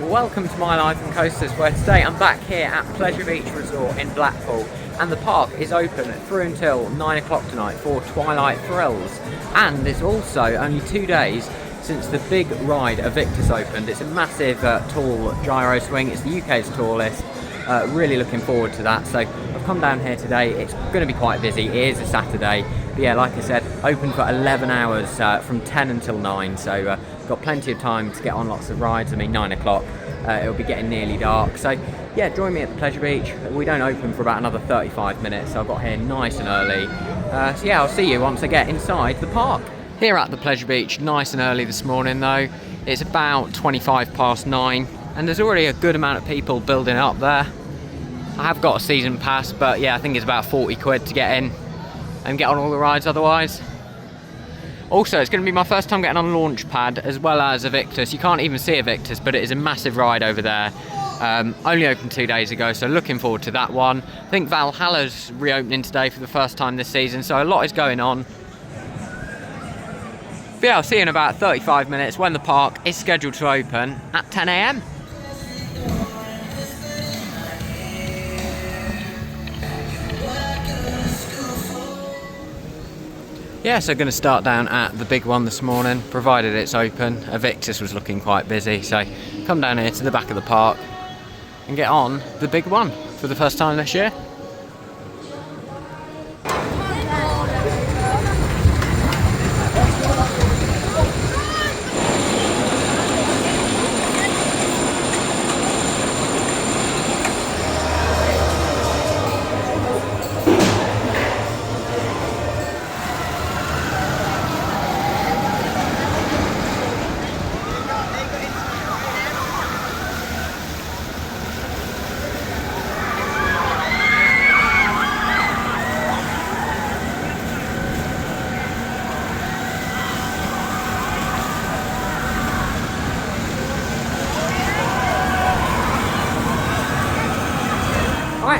Welcome to My Life and Coasters, where today I'm back here at Pleasure Beach Resort in Blackpool, and the park is open through until 9 o'clock tonight for Twilight thrills. And it's also only 2 days since the big ride AVIKTAS opened. It's a massive tall gyro swing. It's the UK's tallest. Really looking forward to that. So I've come down here today. It's going to be quite busy. It is a Saturday. But yeah, like I said, open for 11 hours from 10 until 9. So got plenty of time to get on lots of rides. I mean, 9 o'clock. It'll be getting nearly dark. So yeah, join me at the Pleasure Beach. We don't open for about another 35 minutes. So I got here nice and early. So yeah, I'll see you once I get inside the park. Here at the Pleasure Beach, nice and early this morning though. It's about 25 past 9 and there's already a good amount of people building up there. I have got a season pass, but yeah, I think it's about 40 quid to get in and get on all the rides otherwise. Also, it's going to be my first time getting on Launchpad as well as AVIKTAS. You can't even see AVIKTAS, but it is a massive ride over there. Only opened 2 days ago, so looking forward to that one. I think Valhalla's reopening today for the first time this season, so a lot is going on. But yeah, I'll see you in about 35 minutes when the park is scheduled to open at 10 AM. Yeah, so going to start down at the big one this morning, provided it's open. AVIKTAS was looking quite busy, so come down here to the back of the park and get on the big one for the first time this year.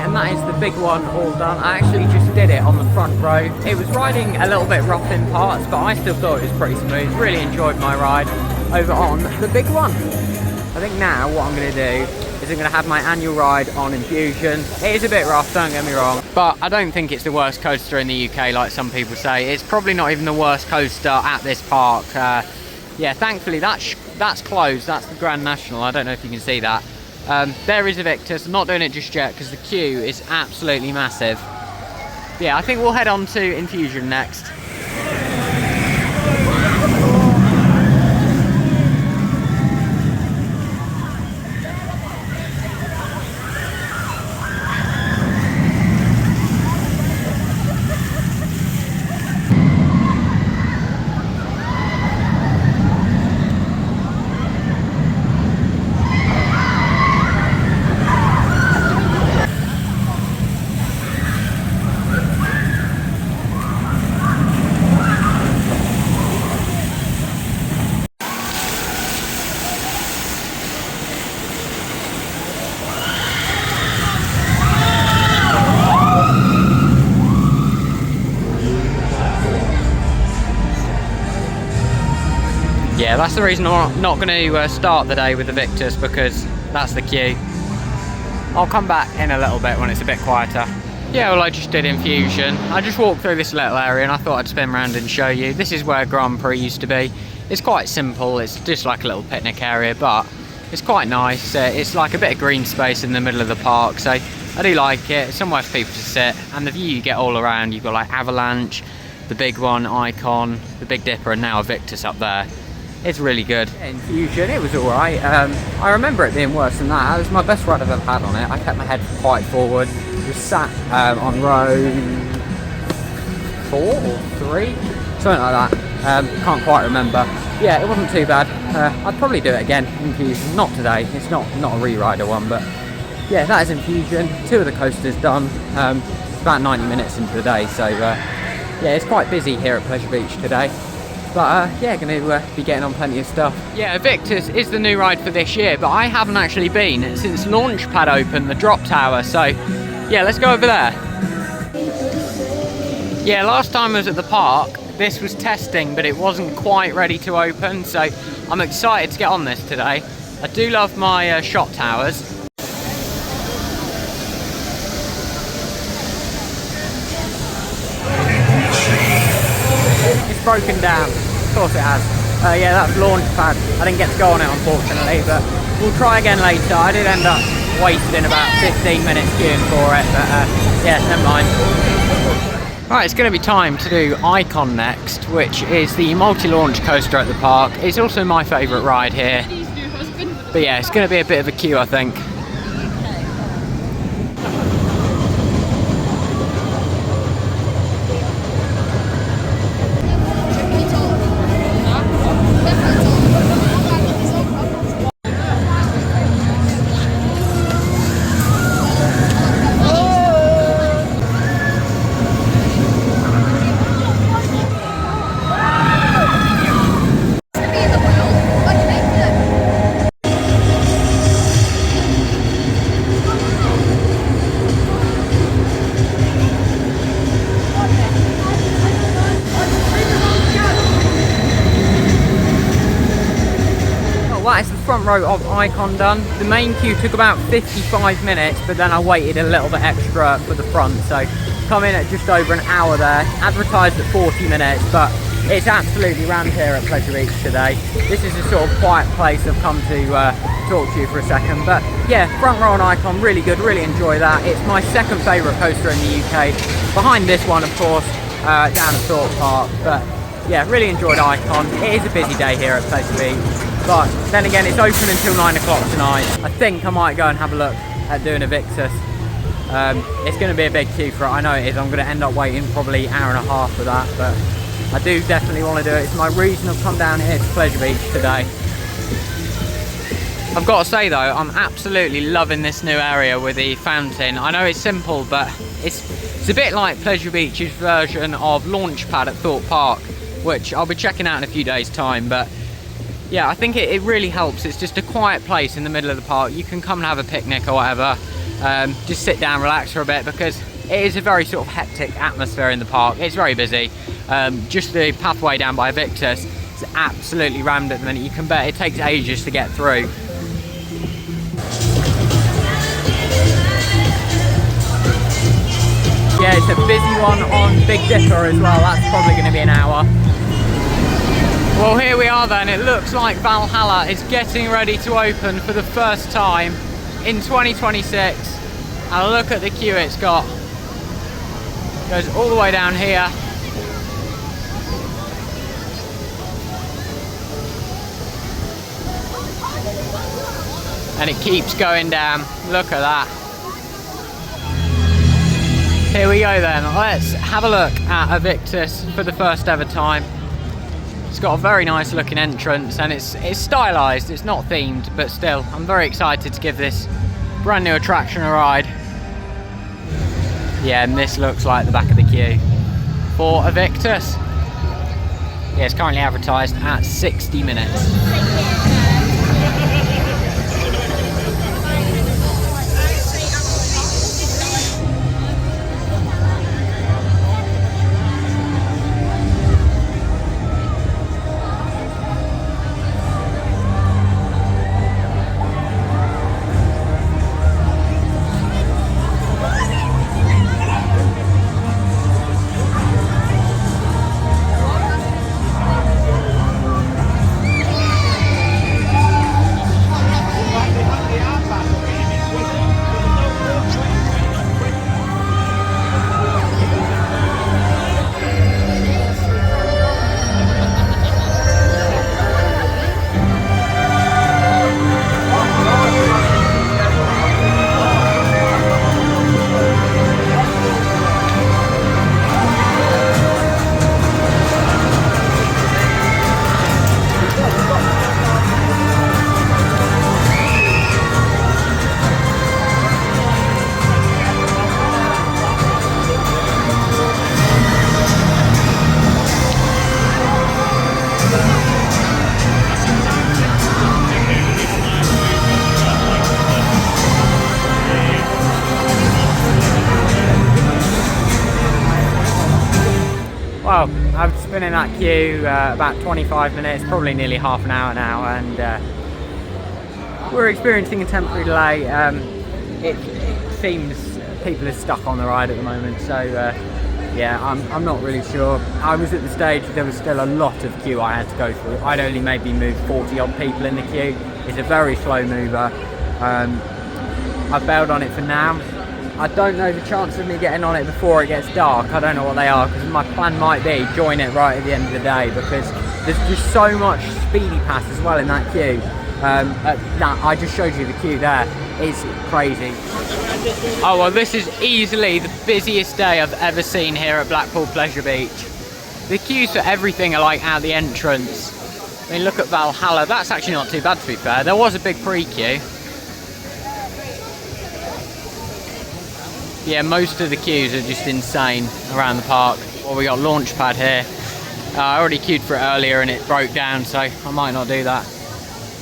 And that is the big one all done. I actually just did it on the front row. It was riding a little bit rough in parts, but I still thought it was pretty smooth. Really enjoyed my ride over on the big one. I think now what I'm going to do is I'm going to have my annual ride on Infusion. It is a bit rough, don't get me wrong, but I don't think it's the worst coaster in the UK like some people say. It's probably not even the worst coaster at this park. Yeah, thankfully that's closed. That's the Grand National. I don't know if you can see that. There is AVIKTAS. I'm not doing it just yet because the queue is absolutely massive. But yeah, I think we'll head on to Infusion next. Yeah, that's the reason I'm not going to start the day with AVIKTAS, because that's the queue. I'll come back in a little bit when it's a bit quieter. Yeah, well, I just did Infusion. I just walked through this little area and I thought I'd spin around and show you. This is where Grand Prix used to be. It's quite simple. It's just like a little picnic area, but it's quite nice. It's like a bit of green space in the middle of the park, so I do like it. It's somewhere for people to sit, and the view you get all around. You've got like Avalanche, the big one, Icon, the Big Dipper, and now AVIKTAS up there. It's really good. Infusion, it was alright. I remember it being worse than that. It was my best ride I've ever had on it. I kept my head quite forward. Just sat on row 4 or 3, something like that. Can't quite remember. Yeah, it wasn't too bad. I'd probably do it again. Infusion, not today. It's not a re-rider one, but yeah, that is Infusion. 2 of the coasters done. It's about 90 minutes into the day, so yeah, it's quite busy here at Pleasure Beach today. But yeah, going to be getting on plenty of stuff. Yeah, AVIKTAS is the new ride for this year, but I haven't actually been since Launchpad opened, the drop tower. So yeah, let's go over there. Yeah, last time I was at the park, this was testing, but it wasn't quite ready to open, so I'm excited to get on this today. I do love my shot towers. It's broken down. Of course it has. Yeah, that's launch pad. I didn't get to go on it unfortunately, but we'll try again later. I did end up wasting about 15 minutes queuing for it, but yeah, never mind. Right, it's going to be time to do Icon next, which is the multi-launch coaster at the park. It's also my favourite ride here. But yeah, it's going to be a bit of a queue, I think. That is the front row of Icon done. The main queue took about 55 minutes, but then I waited a little bit extra for the front, so come in at just over an hour there. Advertised at 40 minutes, but it's absolutely rammed here at Pleasure Beach today. This is a sort of quiet place I've come to talk to you for a second, but yeah, front row on Icon, really good, really enjoy that. It's my second favourite coaster in the UK, behind this one of course, down at Thorpe Park, but yeah, really enjoyed Icon. It is a busy day here at Pleasure Beach. But then again, it's open until 9 o'clock tonight. I think I might go and have a look at doing AVIKTAS. It's going to be a big queue for it, I know it is. I'm going to end up waiting probably an hour and a half for that, but I do definitely want to do it. It's my reason I've come down here to Pleasure Beach today. I've got to say though, I'm absolutely loving this new area with the fountain. I know it's simple, but it's a bit like Pleasure Beach's version of Launchpad at Thorpe Park, which I'll be checking out in a few days' time, but yeah, I think it really helps. It's just a quiet place in the middle of the park. You can come and have a picnic or whatever. Just sit down, relax for a bit, because it is a very sort of hectic atmosphere in the park. It's very busy. Just the pathway down by AVIKTAS is absolutely rammed at the minute. You can bet it takes ages to get through. Yeah, it's a busy one on Big Dipper as well. That's probably going to be an hour. Well, here we are then. It looks like Valhalla is getting ready to open for the first time in 2026. And look at the queue it's got. It goes all the way down here. And it keeps going down. Look at that. Here we go then. Let's have a look at AVIKTAS for the first ever time. It's got a very nice looking entrance and it's stylised, it's not themed, but still, I'm very excited to give this brand new attraction a ride. Yeah, and this looks like the back of the queue for AVIKTAS. Yeah, it's currently advertised at 60 minutes. Well, I've just been in that queue about 25 minutes, probably nearly half an hour now, and we're experiencing a temporary delay. It seems people are stuck on the ride at the moment, so yeah, I'm not really sure. I was at the stage there was still a lot of queue I had to go through. I'd only maybe moved 40 odd people in the queue. It's a very slow mover. I've bailed on it for now. I don't know the chance of me getting on it before it gets dark. I don't know what they are, because my plan might be join it right at the end of the day, because there's just so much speedy pass as well in that queue. I just showed you the queue there. It's crazy. Oh well, this is easily the busiest day I've ever seen here at Blackpool Pleasure Beach. The queues for everything are like out the entrance. I mean, look at Valhalla. That's actually not too bad, to be fair. There was a big pre-queue. Yeah, most of the queues are just insane around the park. Well, we got Launchpad here. I already queued for it earlier and it broke down, so I might not do that.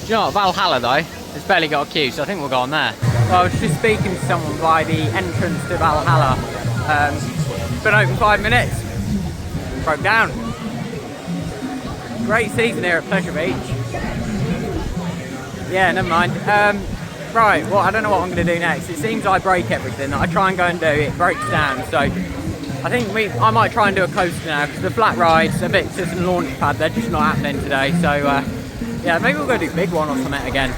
Do you know what, Valhalla though, it's barely got a queue, so I think we'll go on there. Well, I was just speaking to someone by the entrance to Valhalla. It's been open 5 minutes. Broke down. Great season here at Pleasure Beach. Yeah, never mind. Right, well, I don't know what I'm going to do next. It seems I break everything that I try and go and do, it breaks down. So I think I might try and do a coaster now, because the flat rides, AVIKTAS and Launchpad, they're just not happening today. So yeah, maybe we'll go do big one or something again.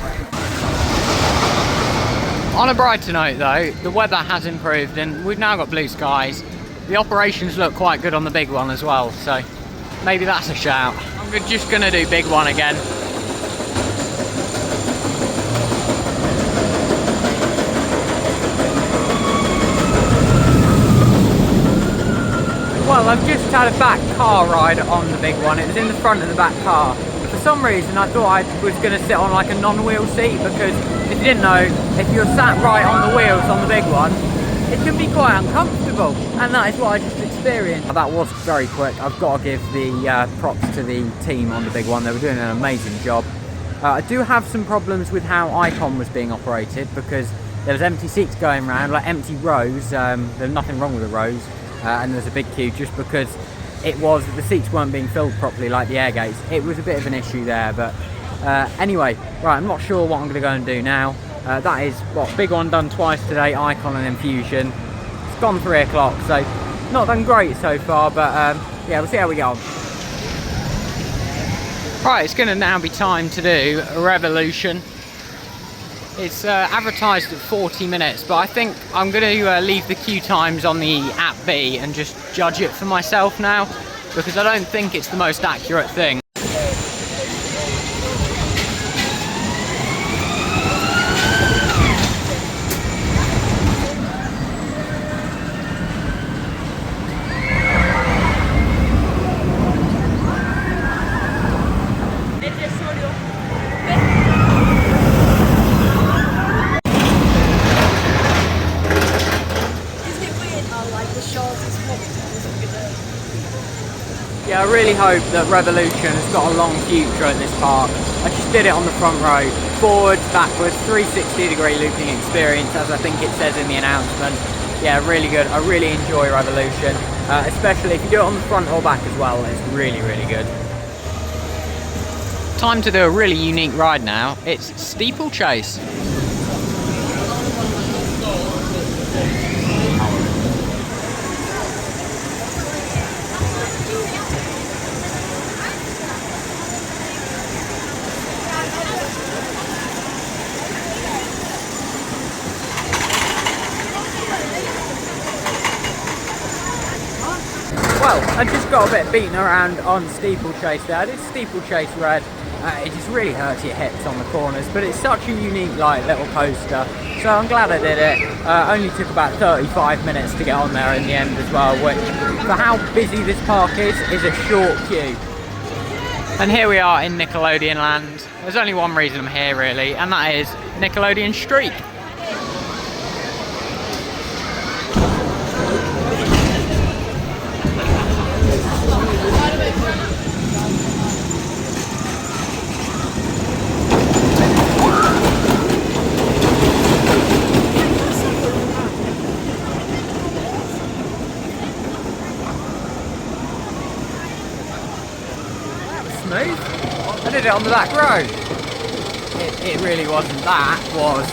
On a brighter note though, the weather has improved and we've now got blue skies. The operations look quite good on the big one as well, so maybe that's a shout. I'm just going to do big one again. Well, I've just had a back car ride on the big one. It was in the front of the back car. For some reason I thought I was going to sit on like a non-wheel seat, because if you didn't know, if you're sat right on the wheels on the big one, it can be quite uncomfortable, and that is what I just experienced. That was very quick. I've got to give the props to the team on the big one. They were doing an amazing job. I do have some problems with how Icon was being operated, because there was empty seats going around, like empty rows. There's nothing wrong with the rows. And there's a big queue just because the seats weren't being filled properly, like the air gates. It was a bit of an issue there, but anyway, right, I'm not sure what I'm going to go and do now. That is what, big one done twice today, Icon and Infusion. It's gone 3 o'clock, so not done great so far, but yeah, we'll see how we go on. Right, it's going to now be time to do a Revolution. It's advertised at 40 minutes, but I think I'm going to leave the queue times on the app B and just judge it for myself now, because I don't think it's the most accurate thing. Yeah, I really hope that Revolution has got a long future at this park. I just did it on the front row, forwards, backwards, 360-degree looping experience, as I think it says in the announcement. Yeah, really good. I really enjoy Revolution, especially if you do it on the front or back as well. It's really, really good. Time to do a really unique ride now. It's Steeplechase. Well, I just got a bit beaten around on Steeplechase there. I did Steeplechase Red. It just really hurts your hips on the corners, but it's such a unique little coaster, so I'm glad I did it. Only took about 35 minutes to get on there in the end as well, which for how busy this park is a short queue. And here we are in Nickelodeon land. There's only one reason I'm here really, and that is Nickelodeon Streak. I did it on the back row. it really wasn't. That was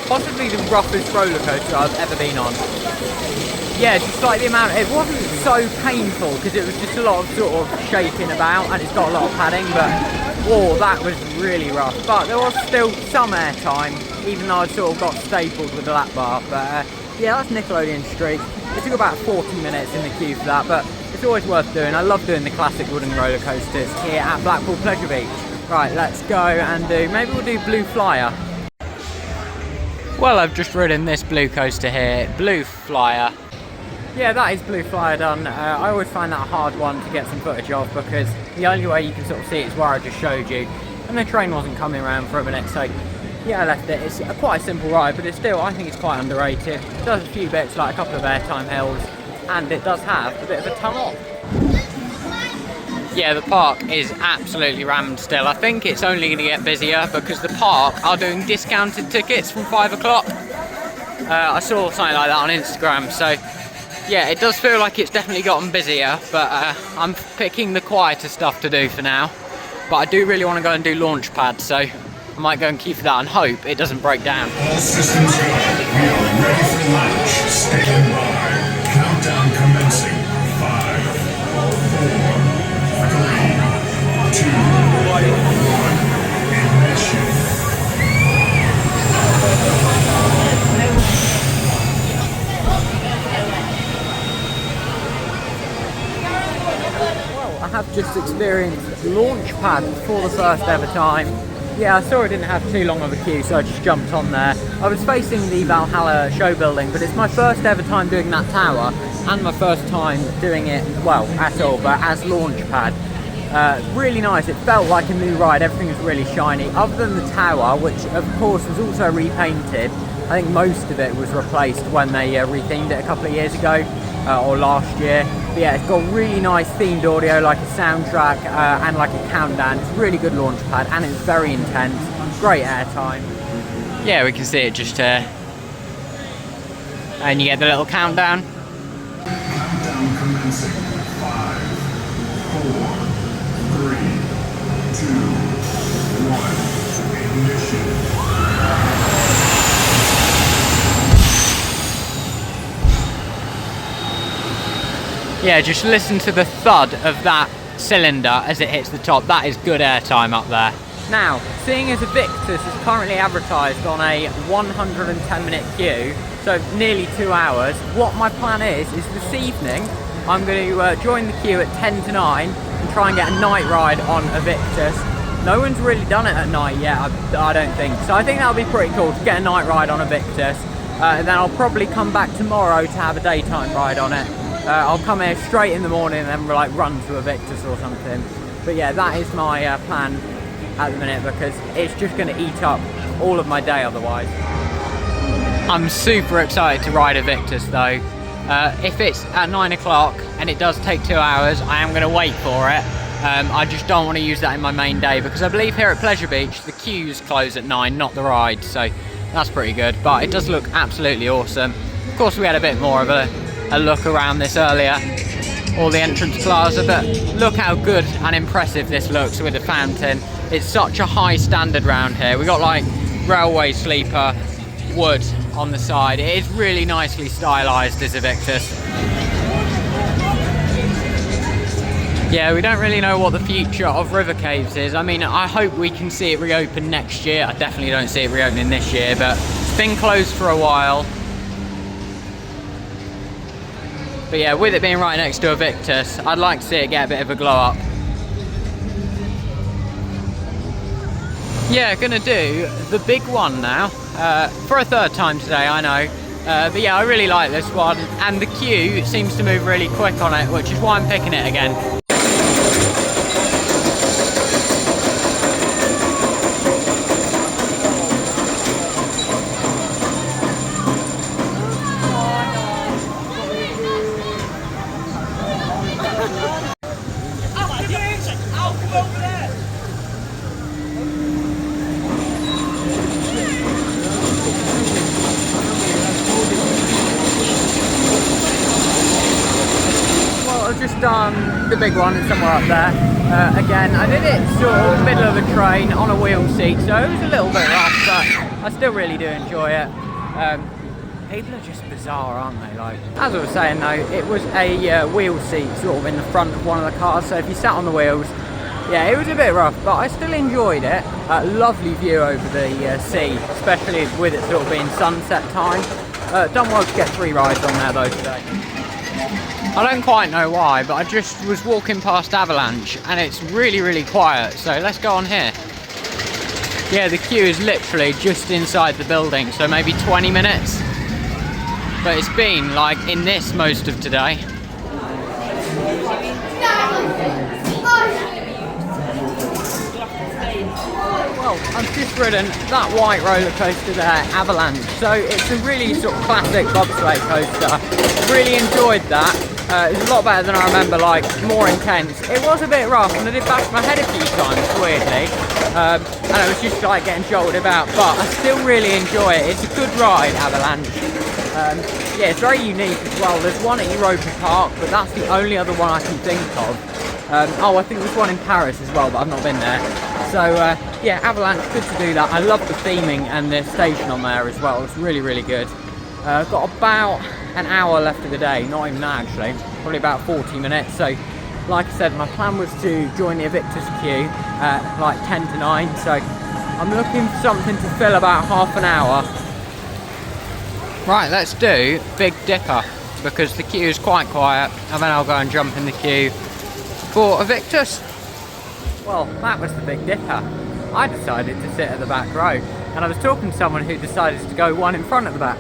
possibly the roughest roller coaster I've ever been on. Yeah, just like the amount, it wasn't so painful because it was just a lot of sort of shaking about and it's got a lot of padding, but whoa, that was really rough. But there was still some air time, even though I sort of got stapled with the lap bar. But yeah, that's Nickelodeon Street. It took about 40 minutes in the queue for that, but it's always worth doing. I love doing the classic wooden roller coasters here at Blackpool Pleasure Beach. Right, let's go and maybe we'll do Blue Flyer. Well, I've just ridden this blue coaster here, Blue Flyer. Yeah, that is Blue Flyer done. I always find that a hard one to get some footage of because the only way you can sort of see it is where I just showed you, and the train wasn't coming around for a minute, so yeah, I left it. It's quite a simple ride, but it's still, I think it's quite underrated. It does a few bits, like a couple of airtime hills, and it does have a bit of a tongue off. Yeah, the park is absolutely rammed still. I think it's only going to get busier because the park are doing discounted tickets from 5 o'clock. I saw something like that on Instagram, so yeah, it does feel like it's definitely gotten busier, but I'm picking the quieter stuff to do for now. But I do really want to go and do Launchpad, so I might go and queue for that and hope it doesn't break down. All systems go. We are ready for launch. Stand by. Countdown commencing. 5, 4, 3, 2, 1. Ignition. I have just experienced Launchpad for the first ever time. Yeah, I saw it didn't have too long of a queue, so I just jumped on there. I was facing the Valhalla show building, but it's my first ever time doing that tower, and my first time doing it, well, at all, but as Launchpad. Really nice. It felt like a new ride. Everything was really shiny, other than the tower, which of course was also repainted. I think most of it was replaced when they rethemed it a couple of years ago, or last year. But yeah, it's got really nice themed audio, like a soundtrack and like a countdown. It's a really good Launchpad, and it's very intense. Great airtime. Yeah, we can see it just here. And you get the little countdown. Countdown commencing. 5, 4, 3, 2, 1. Ignition. Yeah, just listen to the thud of that cylinder as it hits the top. That is good airtime up there. Now, seeing as AVIKTAS is currently advertised on a 110-minute queue, so nearly 2 hours, what my plan is this evening I'm going to join the queue at 10 to 9 and try and get a night ride on AVIKTAS. No one's really done it at night yet, I don't think, so I think that'll be pretty cool to get a night ride on AVIKTAS. And then I'll probably come back tomorrow to have a daytime ride on it. I'll come here straight in the morning and then like run to AVIKTAS or something. But yeah, that is my plan at the minute because it's just going to eat up all of my day otherwise. I'm super excited to ride AVIKTAS though. If it's at 9 o'clock and it does take 2 hours, I am going to wait for it. I just don't want to use that in my main day because I believe here at Pleasure Beach the queues close at 9, not the ride, so that's pretty good. But it does look absolutely awesome. Of course we had a bit more of a look around this earlier, all the entrance plaza, but look how good and impressive this looks with the fountain. It's such a high standard round here. We got like railway sleeper wood on the side. It is really nicely stylized as AVIKTAS. Yeah, we don't really know what the future of River Caves is. I mean, I hope we can see it reopen next year. I definitely don't see it reopening this year, but it's been closed for a while. But yeah, with it being right next to AVIKTAS, I'd like to see it get a bit of a glow up. Yeah, gonna do the big one now, for a third time today, I know. But yeah, I really like this one, and the queue seems to move really quick on it, which is why I'm picking it again. Done the big one, it's somewhere up there. Again, I did it sort of middle of a train on a wheel seat, so it was a little bit rough, but I still really do enjoy it. People are just bizarre, aren't they? Like, as I was saying though, it was a wheel seat sort of in the front of one of the cars, so if you sat on the wheels, yeah, it was a bit rough, but I still enjoyed it. Lovely view over the sea, especially with it sort of being sunset time. Done well to get 3 rides on there though today. I don't quite know why, but I just was walking past Avalanche and it's really, really quiet, so let's go on here. Yeah, the queue is literally just inside the building, so maybe 20 minutes. But it's been like in this most of today. Well, I've just ridden that white roller coaster there, Avalanche. So it's a really sort of classic bobsleigh coaster. Really enjoyed that. It was a lot better than I remember, like more intense. It was a bit rough and I did bash my head a few times, weirdly. And I was just like getting jolted about, but I still really enjoy it. It's a good ride, Avalanche. Yeah, it's very unique as well. There's one at Europa Park, but that's the only other one I can think of. Oh, I think there's one in Paris as well, but I've not been there. So yeah, Avalanche, good to do that. I love the theming and the station on there as well. It's really, really good. Got about an hour left of the day, not even that actually, probably about 40 minutes. So like I said, my plan was to join the AVIKTAS queue at like 10 to 9. So I'm looking for something to fill about half an hour. Right, let's do Big Dipper because the queue is quite quiet, and then I'll go and jump in the queue for AVIKTAS. Well, that was the Big Dipper. I decided to sit at the back row, and I was talking to someone who decided to go one in front at the back.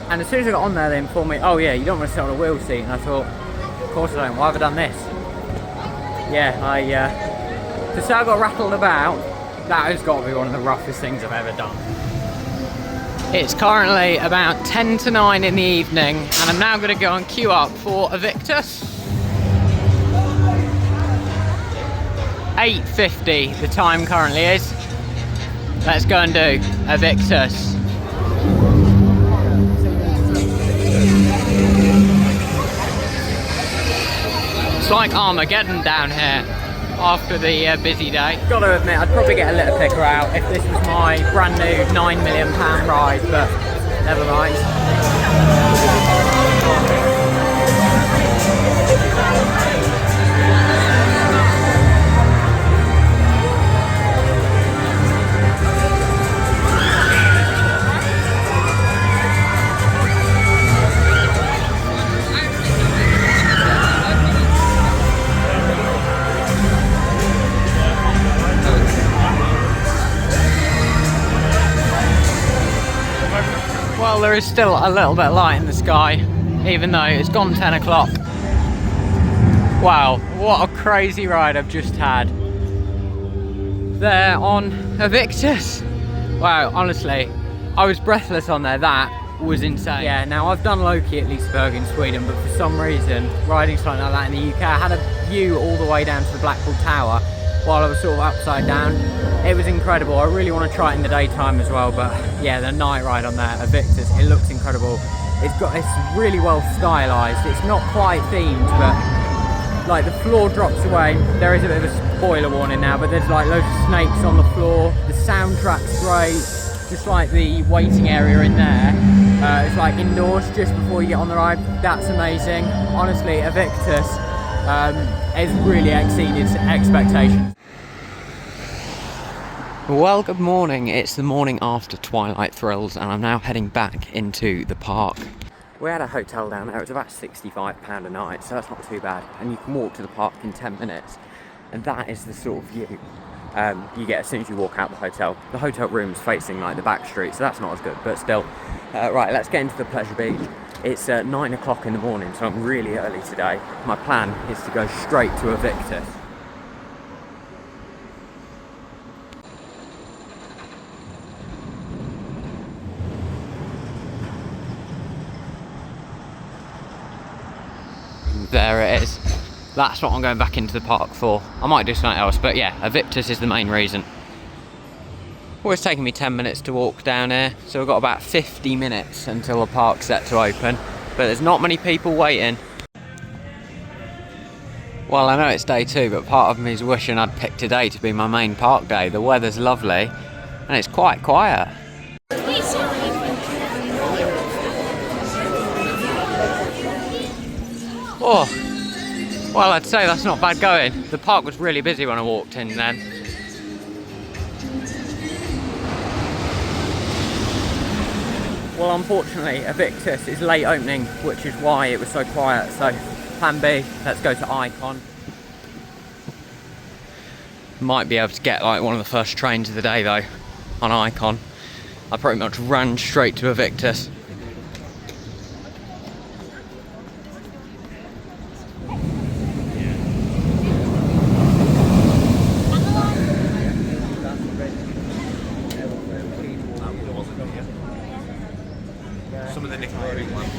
And as soon as I got on there, they informed me, oh yeah, you don't want to sit on a wheel seat. And I thought, of course I don't, why have I done this? Yeah, to say I got rattled about, that has got to be one of the roughest things I've ever done. It's currently about 10 to 9 in the evening, and I'm now going to go and queue up for AVIKTAS. 8:50 the time currently is. Let's go and do AVIKTAS. It's like Armageddon down here after the busy day. Gotta admit, I'd probably get a litter picker out if this was my brand new £9 million ride, but never mind. Well, there is still a little bit of light in the sky, even though it's gone 10 o'clock. Wow, what a crazy ride I've just had there on AVIKTAS. Wow, honestly, I was breathless on there. That was insane. Yeah, now I've done Loki at Liseberg in Sweden, but for some reason, riding something like that in the UK, I had a view all the way down to the Blackpool Tower while I was sort of upside down. It was incredible. I really want to try it in the daytime as well, but yeah, the night ride on there, AVIKTAS, it looks incredible. It's really well stylized. It's not quite themed, but like the floor drops away. There is a bit of a spoiler warning now, but there's like loads of snakes on the floor. The soundtrack's great, just like the waiting area in there. It's like indoors just before you get on the ride. That's amazing. Honestly, AVIKTAS has really exceeded expectations. Well, good morning. It's the morning after Twilight Thrills, and I'm now heading back into the park. We had a hotel down there. It was about £65 a night, so that's not too bad. And you can walk to the park in 10 minutes. And that is the sort of view you get as soon as you walk out the hotel. The hotel room's facing like the back street, so that's not as good, but still. Right, let's get into the pleasure beach. It's 9 o'clock in the morning, so I'm really early today. My plan is to go straight to AVIKTAS. There it is. That's what I'm going back into the park for. I might do something else, but yeah, AVIKTAS is the main reason. Well, it's taking me 10 minutes to walk down here, so we've got about 50 minutes until the park's set to open, but there's not many people waiting. Well, I know it's day 2, but part of me is wishing I'd picked today to be my main park day. The weather's lovely and it's quite quiet. Oh, well, I'd say that's not bad going. The park was really busy when I walked in then. Well, unfortunately, AVIKTAS is late opening, which is why it was so quiet. So, plan B, let's go to Icon. Might be able to get like one of the first trains of the day though, on Icon. I pretty much ran straight to AVIKTAS. Some of the Nickelodeon ones.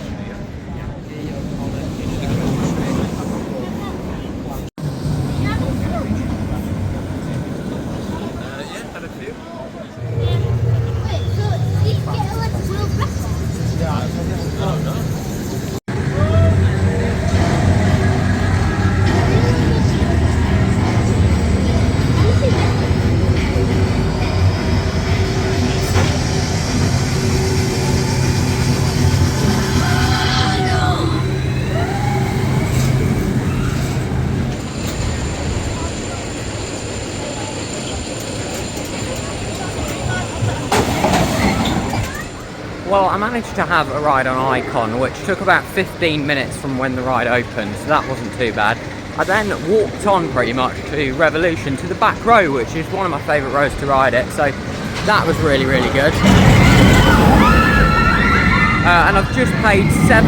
Well, I managed to have a ride on Icon, which took about 15 minutes from when the ride opened, so that wasn't too bad. I then walked on pretty much to Revolution, to the back row, which is one of my favourite rows to ride it, so that was really, really good. And I've just paid £7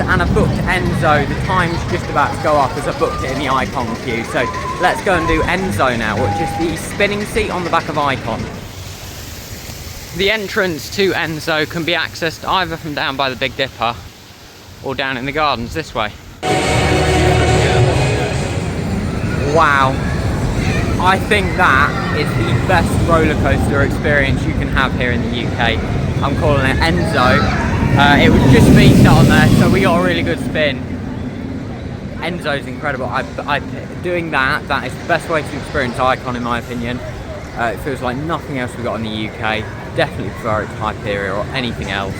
and I've booked Enzo. The time's just about to go up as I booked it in the Icon queue, so let's go and do Enzo now, which is the spinning seat on the back of Icon. The entrance to Enzo can be accessed either from down by the Big Dipper or down in the gardens this way. Wow, I think that is the best roller coaster experience you can have here in the UK. I'm calling it Enzo. It was just me sat on there, so we got a really good spin. Enzo's incredible. Doing that is the best way to experience Icon in my opinion. It feels like nothing else we got in the UK. Definitely prefer it to Hyperia or anything else.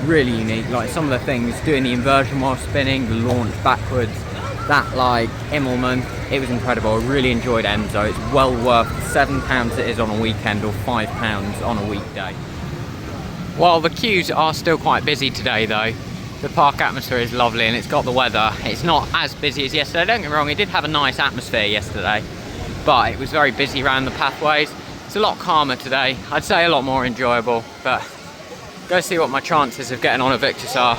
Really unique, like some of the things, doing the inversion while spinning, the launch backwards, that like Immelman, it was incredible. I really enjoyed Enzo. It's well worth the £7 it is on a weekend or £5 on a weekday. While the queues are still quite busy today though, the park atmosphere is lovely and it's got the weather. It's not as busy as yesterday, don't get me wrong, it did have a nice atmosphere yesterday, but it was very busy around the pathways. It's a lot calmer today, I'd say a lot more enjoyable, but go see what my chances of getting on AVIKTAS are.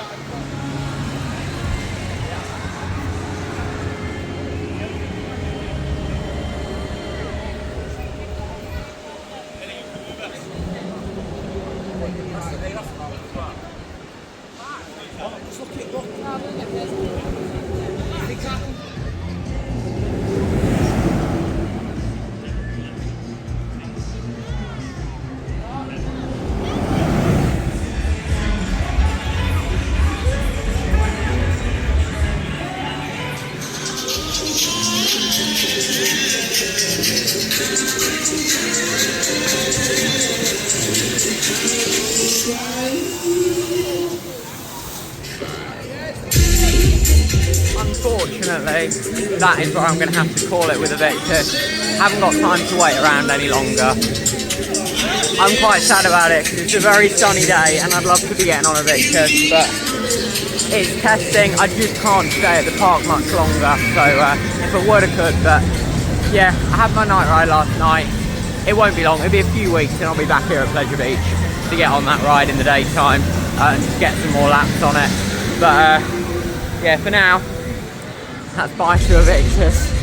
Unfortunately, that is where I'm going to have to call it with AVIKTAS. Haven't got time to wait around any longer. I'm quite sad about it because it's a very sunny day and I'd love to be getting on AVIKTAS, but it's testing. I just can't stay at the park much longer, so if I would, I could, but yeah, I had my night ride last night. It won't be long, it'll be a few weeks and I'll be back here at Pleasure Beach to get on that ride in the daytime and just get some more laps on it. But yeah, for now, that's bye to AVIKTAS.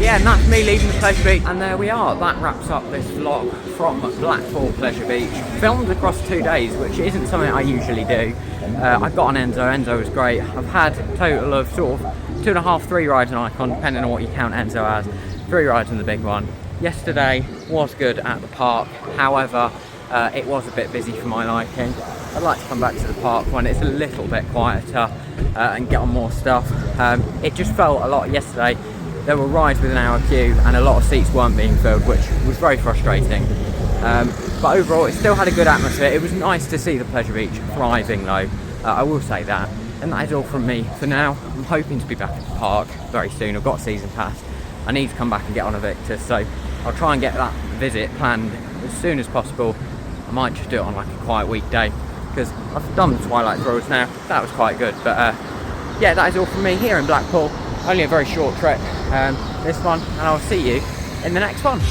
Yeah, and that's me leaving the Pleasure Beach. And there we are, that wraps up this vlog from Blackpool Pleasure Beach. Filmed across 2 days, which isn't something I usually do. I got on Enzo was great. I've had a total of sort of 2.5, 3 rides on Icon, depending on what you count Enzo as. 3 rides in the big one. Yesterday was good at the park, however, it was a bit busy for my liking. I'd like to come back to the park when it's a little bit quieter and get on more stuff. It just felt a lot yesterday. There were rides with an hour queue and a lot of seats weren't being filled, which was very frustrating. But overall, it still had a good atmosphere. It was nice to see the Pleasure Beach thriving though, I will say that. And that is all from me for now. I'm hoping to be back at the park very soon. I've got a season pass. I need to come back and get on AVIKTAS, so I'll try and get that visit planned as soon as possible. I might just do it on like a quiet weekday, because I've done the Twilight thrills now. That was quite good, but yeah, that is all from me here in Blackpool. Only a very short trek, this one, and I'll see you in the next one.